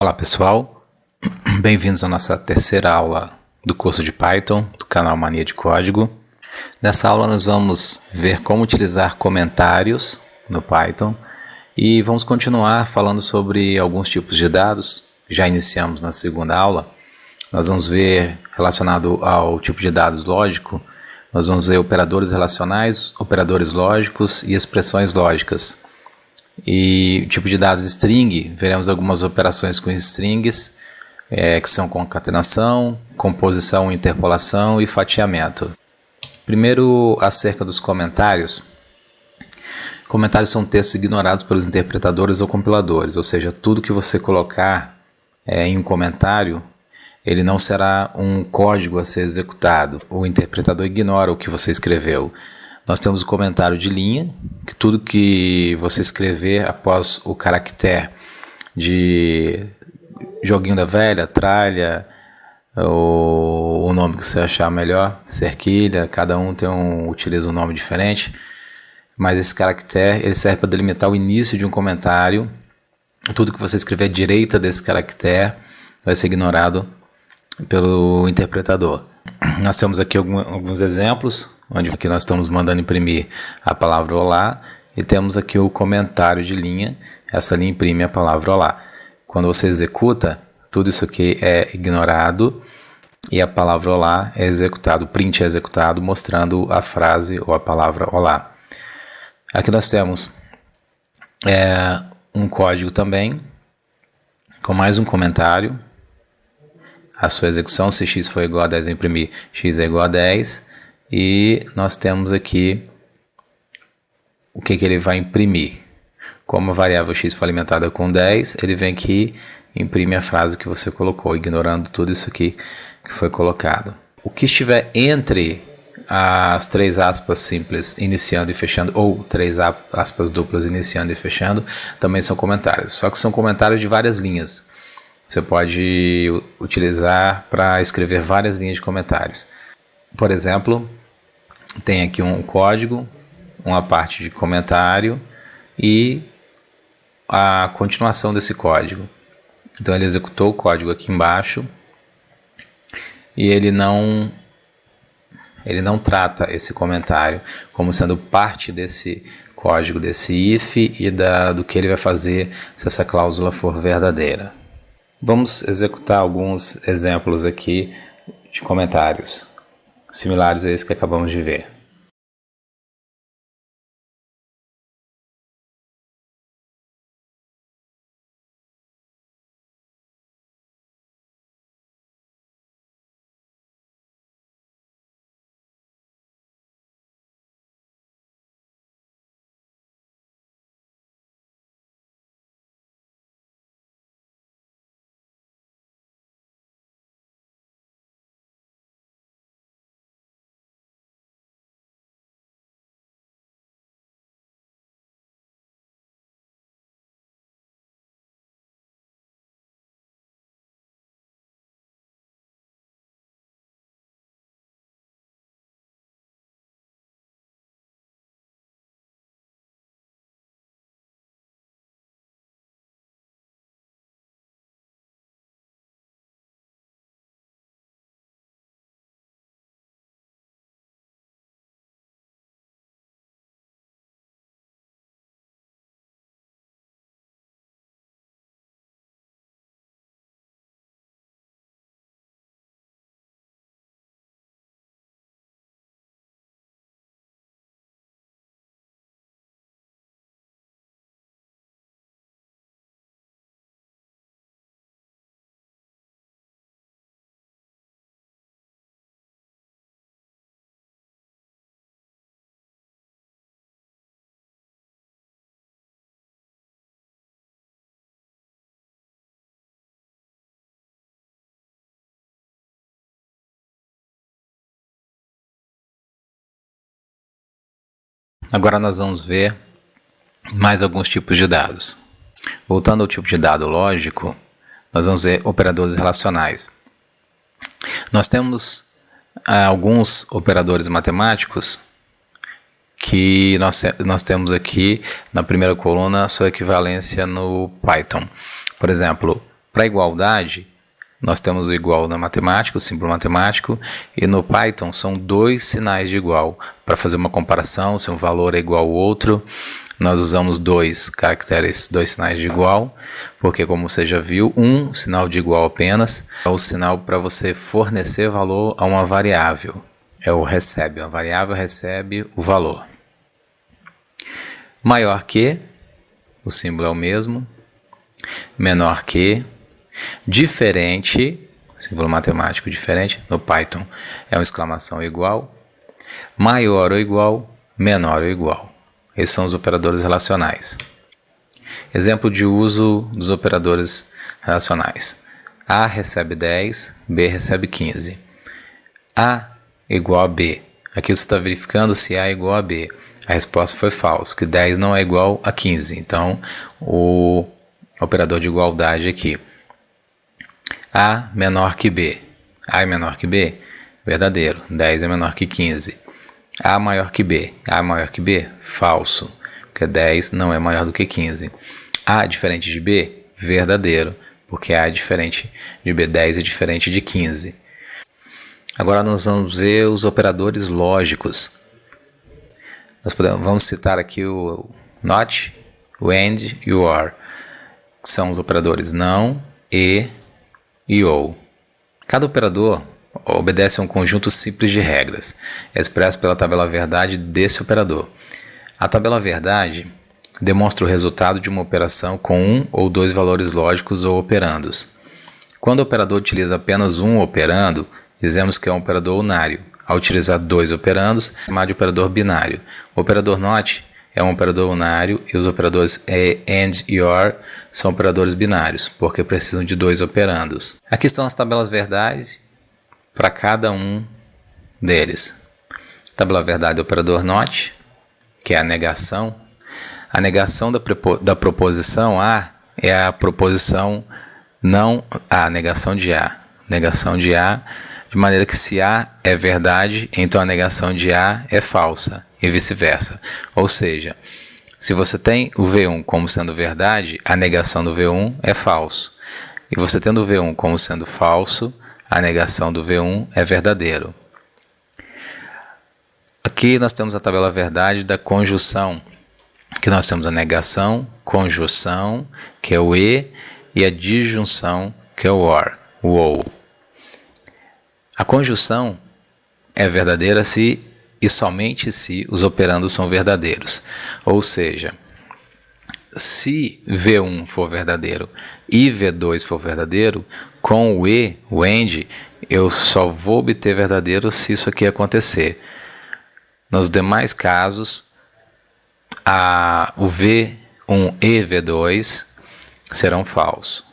Olá pessoal, bem-vindos à nossa terceira aula do curso de Python, do canal Mania de Código. Nessa aula nós vamos ver como utilizar comentários no Python e vamos continuar falando sobre alguns tipos de dados. Já iniciamos na segunda aula, nós vamos ver relacionado ao tipo de dados lógico, nós vamos ver operadores relacionais, operadores lógicos e expressões lógicas. E o tipo de dados string, veremos algumas operações com strings, que são concatenação, composição, interpolação e fatiamento. Primeiro, acerca dos comentários. Comentários são textos ignorados pelos interpretadores ou compiladores, ou seja, tudo que você colocar em um comentário, ele não será um código a ser executado. O interpretador ignora o que você escreveu. Nós temos o comentário de linha, que tudo que você escrever após o caractere de joguinho da velha, tralha, ou o nome que você achar melhor, cerquilha, cada um utiliza um nome diferente, mas esse caractere ele serve para delimitar o início de um comentário. Tudo que você escrever à direita desse caractere vai ser ignorado pelo interpretador. Nós temos aqui alguns exemplos, onde aqui nós estamos mandando imprimir a palavra olá, e temos aqui o comentário de linha, essa linha imprime a palavra olá. Quando você executa, tudo isso aqui é ignorado e a palavra olá é executado, o print é executado mostrando a frase ou a palavra olá. Aqui nós temos um código também, com mais um comentário. A sua execução, se x for igual a 10, vai imprimir x é igual a 10. E nós temos aqui o que ele vai imprimir. Como a variável x foi alimentada com 10, ele vem aqui e imprime a frase que você colocou, ignorando tudo isso aqui que foi colocado. O que estiver entre as três aspas simples iniciando e fechando, ou três aspas duplas iniciando e fechando, também são comentários. Só que são comentários de várias linhas. Você pode utilizar para escrever várias linhas de comentários. Por exemplo, tem aqui um código, uma parte de comentário e a continuação desse código. Então ele executou o código aqui embaixo e ele não trata esse comentário como sendo parte desse código, desse if e do que ele vai fazer se essa cláusula for verdadeira. Vamos executar alguns exemplos aqui de comentários similares a esse que acabamos de ver. Agora nós vamos ver mais alguns tipos de dados. Voltando ao tipo de dado lógico, nós vamos ver operadores relacionais. Nós temos alguns operadores matemáticos que nós temos aqui na primeira coluna a sua equivalência no Python. Por exemplo, Para igualdade, nós temos o igual na matemática, o símbolo matemático, e no Python são dois sinais de igual. Para fazer uma comparação, se um valor é igual ao outro, nós usamos dois caracteres, dois sinais de igual, porque como você já viu, um sinal de igual apenas é o sinal para você fornecer valor a uma variável. É o recebe, a variável recebe o valor. Maior que, o símbolo é o mesmo. Menor que, diferente, símbolo matemático diferente, no Python é uma exclamação igual. Maior ou igual, menor ou igual. Esses são os operadores relacionais. Exemplo de uso dos operadores relacionais. A recebe 10, B recebe 15. A igual a B. Aqui você está verificando se A é igual a B. A resposta foi falso, que 10 não é igual a 15. Então, o operador de igualdade aqui. A menor que B. A é menor que B? Verdadeiro. 10 é menor que 15. A maior que B. A maior que B? Falso, porque 10 não é maior do que 15. A diferente de B? Verdadeiro, porque A é diferente de B. 10 é diferente de 15. Agora nós vamos ver os operadores lógicos. Vamos citar aqui o not, o and e o or, que são os operadores não, e ou. Cada operador obedece a um conjunto simples de regras, expresso pela tabela verdade desse operador. A tabela verdade demonstra o resultado de uma operação com um ou dois valores lógicos ou operandos. Quando o operador utiliza apenas um operando, dizemos que é um operador unário. Ao utilizar dois operandos, é chamado de operador binário. O operador not é um operador unário e os operadores and e or são operadores binários, porque precisam de dois operandos. Aqui estão as tabelas verdade para cada um deles. Tabela verdade do operador not, que é a negação. A negação da proposição A é a proposição não A, negação de A. Negação de A, de maneira que se A é verdade, então a negação de A é falsa, e vice-versa. Ou seja, se você tem o V1 como sendo verdade, a negação do V1 é falso. E você tendo o V1 como sendo falso, a negação do V1 é verdadeiro. Aqui nós temos a tabela verdade da conjunção, que nós temos a negação, conjunção, que é o e a disjunção, que é o or, o ou. A conjunção é verdadeira se e somente se os operandos são verdadeiros. Ou seja, se V1 for verdadeiro e V2 for verdadeiro, com o e, o AND, eu só vou obter verdadeiro se isso aqui acontecer. Nos demais casos, o V1 e V2 serão falsos.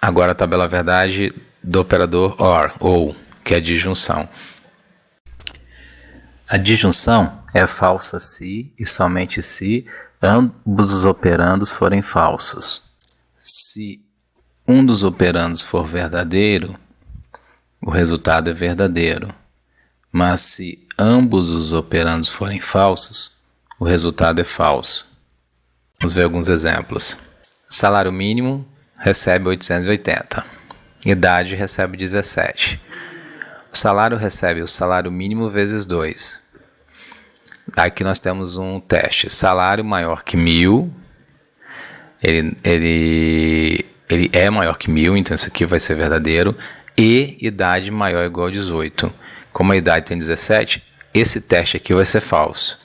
Agora a tabela verdade do operador OR, ou, que é a disjunção. A disjunção é falsa se e somente se ambos os operandos forem falsos. Se um dos operandos for verdadeiro, o resultado é verdadeiro. Mas se ambos os operandos forem falsos, o resultado é falso. Vamos ver alguns exemplos. Salário mínimo recebe 880. Idade recebe 17. O salário recebe o salário mínimo vezes 2. Aqui nós temos um teste. Salário maior que 1.000. Ele é maior que 1.000, então isso aqui vai ser verdadeiro. E idade maior ou igual a 18. Como a idade tem 17, esse teste aqui vai ser falso.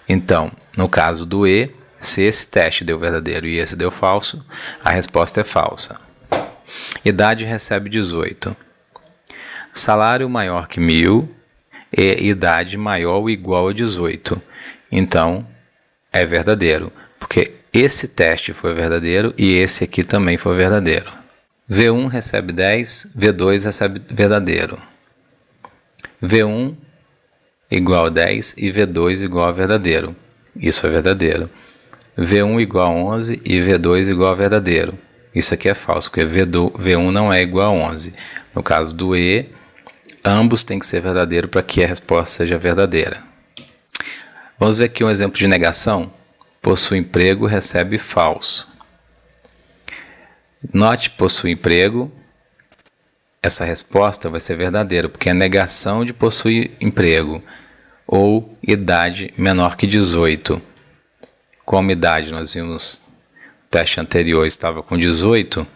Então, no caso do E, se esse teste deu verdadeiro e esse deu falso, a resposta é falsa. Idade recebe 18. Salário maior que 1.000 e idade maior ou igual a 18. Então, é verdadeiro, porque esse teste foi verdadeiro e esse aqui também foi verdadeiro. V1 recebe 10, V2 recebe verdadeiro. V1 igual a 10 e V2 igual a verdadeiro. Isso é verdadeiro. V1 igual a 11 e V2 igual a verdadeiro. Isso aqui é falso, porque V1 não é igual a 11. No caso do E, ambos têm que ser verdadeiro para que a resposta seja verdadeira. Vamos ver aqui um exemplo de negação. Possui emprego, recebe falso. Not possui emprego. Essa resposta vai ser verdadeira, porque é negação de possuir emprego ou idade menor que 18. Como idade nós vimos no teste anterior estava com 18,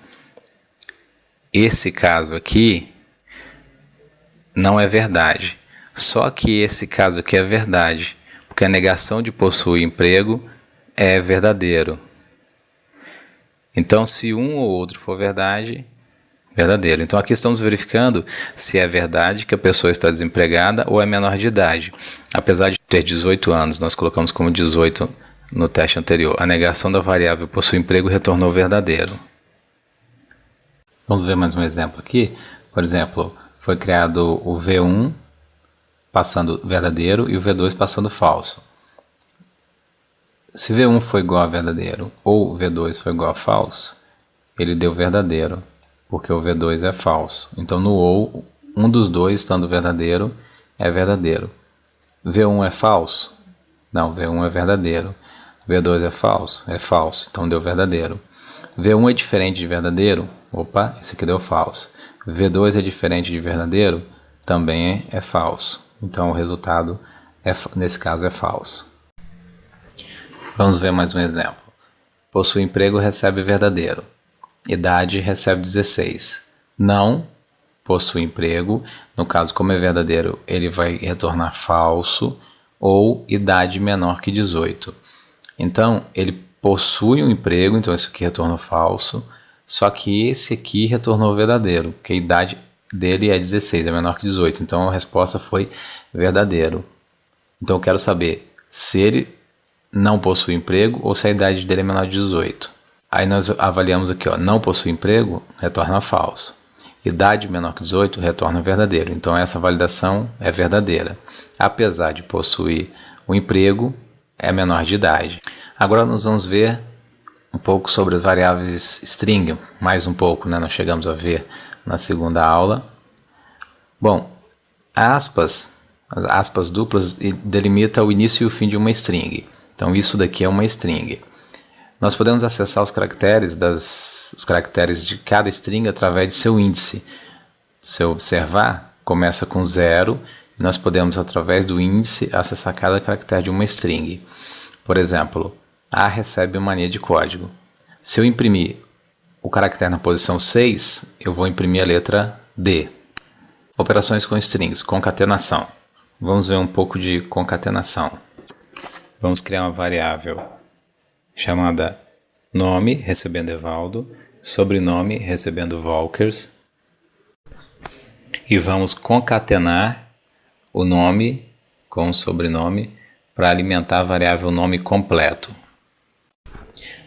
esse caso aqui não é verdade. Só que esse caso aqui é verdade, porque a negação de possuir emprego é verdadeiro. Então, se um ou outro for verdade, verdadeiro. Então, aqui estamos verificando se é verdade que a pessoa está desempregada ou é menor de idade. Apesar de ter 18 anos, nós colocamos como 18 no teste anterior. A negação da variável possui emprego retornou verdadeiro. Vamos ver mais um exemplo aqui. Por exemplo, foi criado o V1 passando verdadeiro e o V2 passando falso. Se V1 foi igual a verdadeiro ou V2 foi igual a falso, ele deu verdadeiro, porque o V2 é falso. Então, no ou, um dos dois, estando verdadeiro, é verdadeiro. V1 é falso? Não, V1 é verdadeiro. V2 é falso? É falso, então deu verdadeiro. V1 é diferente de verdadeiro? Opa, esse aqui deu falso. V2 é diferente de verdadeiro? Também é falso. Então, o resultado, nesse caso, é falso. Vamos ver mais um exemplo. Possui emprego, recebe verdadeiro. Idade, recebe 16. Não possui emprego. No caso, como é verdadeiro, ele vai retornar falso ou idade menor que 18. Então, ele possui um emprego, então isso aqui retornou falso. Só que esse aqui retornou verdadeiro, porque a idade dele é 16, é menor que 18. Então, a resposta foi verdadeiro. Então, eu quero saber se ele não possui emprego ou se a idade dele é menor de 18. Aí nós avaliamos aqui, ó, não possui emprego, retorna falso. Idade menor que 18, retorna verdadeiro. Então essa validação é verdadeira. Apesar de possuir o emprego, é menor de idade. Agora nós vamos ver um pouco sobre as variáveis string, mais um pouco, né? Nós chegamos a ver na segunda aula. Bom, as aspas duplas delimita o início e o fim de uma string. Então isso daqui é uma string. Nós podemos acessar os caracteres de cada string através de seu índice. Se eu observar, começa com 0 e nós podemos, através do índice, acessar cada caractere de uma string. Por exemplo, A recebe uma linha de código. Se eu imprimir o caractere na posição 6, eu vou imprimir a letra D. Operações com strings, concatenação. Vamos ver um pouco de concatenação. Vamos criar uma variável chamada nome, recebendo Evaldo, sobrenome, recebendo Volkers, e vamos concatenar o nome com o sobrenome para alimentar a variável nome completo.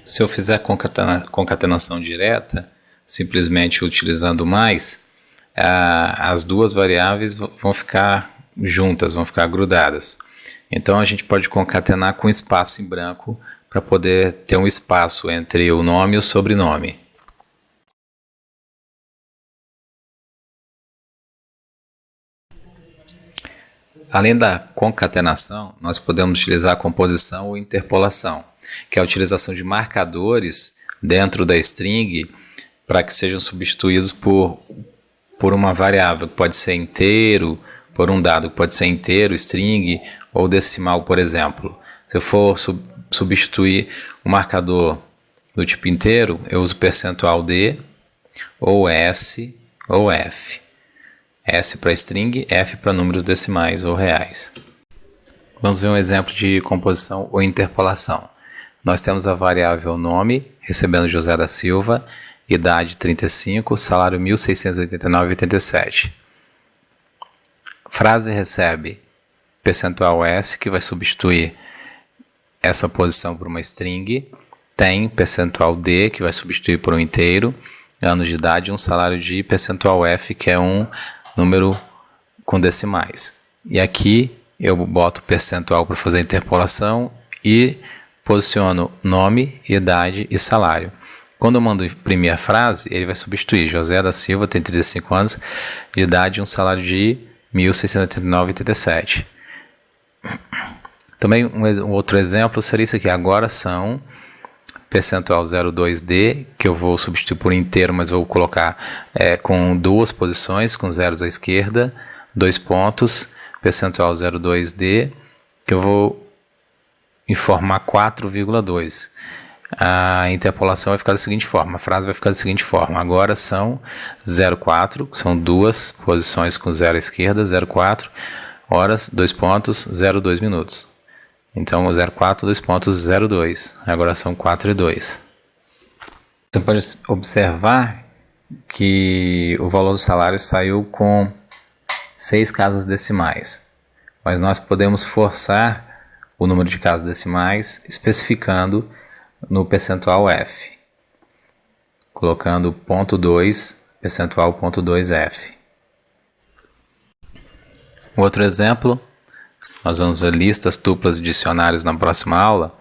Se eu fizer concatenação direta, simplesmente utilizando mais, as duas variáveis vão ficar juntas, vão ficar grudadas. Então a gente pode concatenar com espaço em branco para poder ter um espaço entre o nome e o sobrenome. Além da concatenação, nós podemos utilizar a composição ou interpolação, que é a utilização de marcadores dentro da string para que sejam substituídos por uma variável, que pode ser inteiro, por um dado que pode ser inteiro, string ou decimal, por exemplo. Se eu for substituir o marcador do tipo inteiro, eu uso percentual %d, ou S, ou F. S para string, F para números decimais ou reais. Vamos ver um exemplo de composição ou interpolação. Nós temos a variável nome, recebendo José da Silva, idade 35, salário 1.689,87. Frase recebe percentual S, que vai substituir essa posição por uma string, tem percentual D, que vai substituir por um inteiro, anos de idade, um salário de percentual F, que é um número com decimais. E aqui eu boto percentual para fazer a interpolação e posiciono nome, idade e salário. Quando eu mando imprimir a frase, ele vai substituir José da Silva, tem 35 anos de idade, um salário de 1.689,87. Também um outro exemplo seria isso aqui. Agora são percentual 02D, que eu vou substituir por inteiro, mas vou colocar com duas posições, com zeros à esquerda, 2 pontos, percentual 02D, que eu vou informar 4,2. A interpolação vai ficar da seguinte forma, a frase vai ficar da seguinte forma: agora são 0,4, que são duas posições com zero à esquerda, 0,4, horas, 2 pontos, 0,2 minutos. Então, 0,4, 2 pontos, 0,2. Agora são 4 e 2. Você pode observar que o valor do salário saiu com 6 casas decimais. Mas nós podemos forçar o número de casas decimais especificando no percentual F, colocando ponto 2, percentual ponto 2F. Outro exemplo, nós vamos ver listas duplas e dicionários na próxima aula,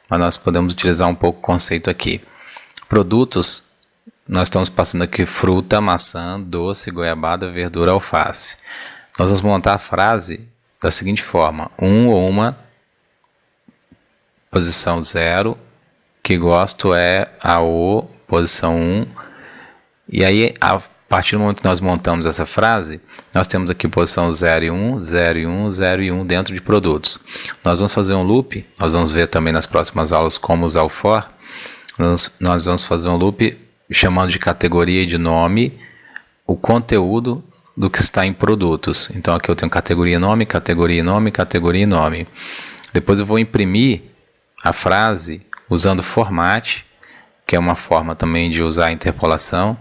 mas nós podemos utilizar um pouco o conceito aqui. Produtos, nós estamos passando aqui fruta, maçã, doce, goiabada, verdura, alface. Nós vamos montar a frase da seguinte forma: um ou uma, posição 0, que gosto é a O, posição 1. E aí, a partir do momento que nós montamos essa frase, nós temos aqui posição 0 e 1, 0 e 1, 0 e 1 dentro de produtos. Nós vamos fazer um loop, nós vamos ver também nas próximas aulas como usar o for. Nós vamos fazer um loop chamando de categoria e de nome o conteúdo do que está em produtos. Então aqui eu tenho categoria e nome, categoria e nome, categoria e nome. Depois eu vou imprimir a frase usando format, que é uma forma também de usar a interpolação,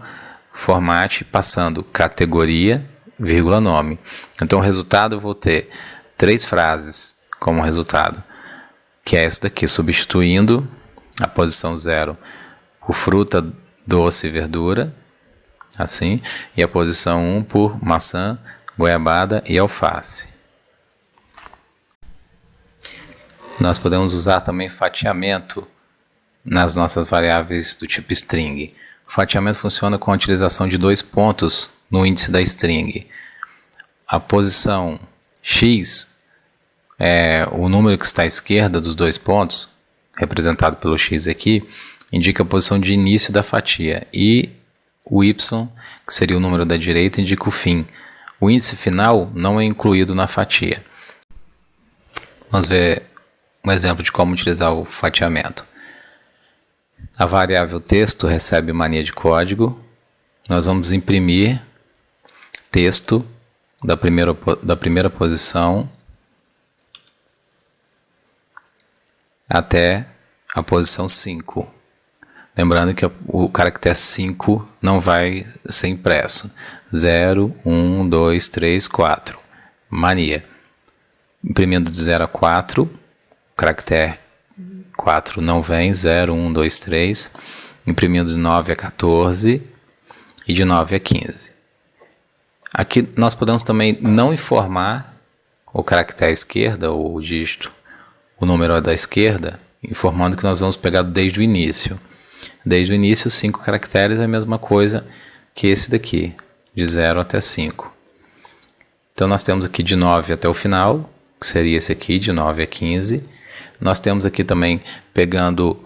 format passando categoria, vírgula, nome. Então o resultado eu vou ter 3 frases como resultado, que é essa daqui, substituindo a posição 0 por fruta, doce e verdura, assim, e a posição 1 por maçã, goiabada e alface. Nós podemos usar também fatiamento nas nossas variáveis do tipo string. O fatiamento funciona com a utilização de 2 pontos no índice da string. A posição x, o número que está à esquerda dos 2 pontos, representado pelo x aqui, indica a posição de início da fatia. E o y, que seria o número da direita, indica o fim. O índice final não é incluído na fatia. Vamos ver um exemplo de como utilizar o fatiamento. A variável texto recebe mania de código. Nós vamos imprimir texto da primeira posição até a posição 5. Lembrando que o caractere 5 não vai ser impresso. 0, 1, 2, 3, 4. Mania. Imprimindo de 0 a 4, o caractere 4 não vem. 0, 1, 2, 3. Imprimindo de 9 a 14 e de 9 a 15. Aqui nós podemos também não informar o caractere à esquerda, ou o dígito, o número da esquerda, informando que nós vamos pegar desde o início. Desde o início, 5 caracteres é a mesma coisa que esse daqui, de 0 até 5. Então nós temos aqui de 9 até o final, que seria esse aqui, de 9 a 15. Nós temos aqui também pegando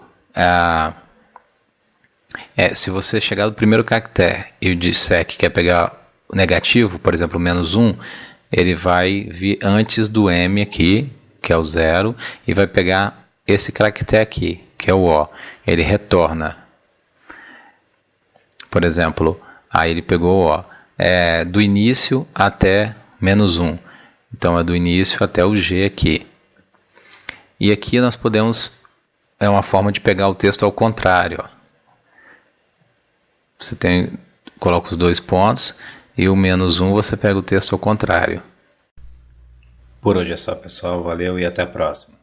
se você chegar no primeiro caractere e disser que quer pegar o negativo, por exemplo, menos 1, ele vai vir antes do M aqui, que é o 0, e vai pegar esse caractere aqui, que é o O. Ele retorna. Por exemplo, aí ele pegou o O. Do início até menos 1. Então é do início até o G aqui. E aqui nós podemos, é uma forma de pegar o texto ao contrário. Ó. Você coloca os 2 pontos e o menos 1 você pega o texto ao contrário. Por hoje é só, pessoal. Valeu e até a próxima.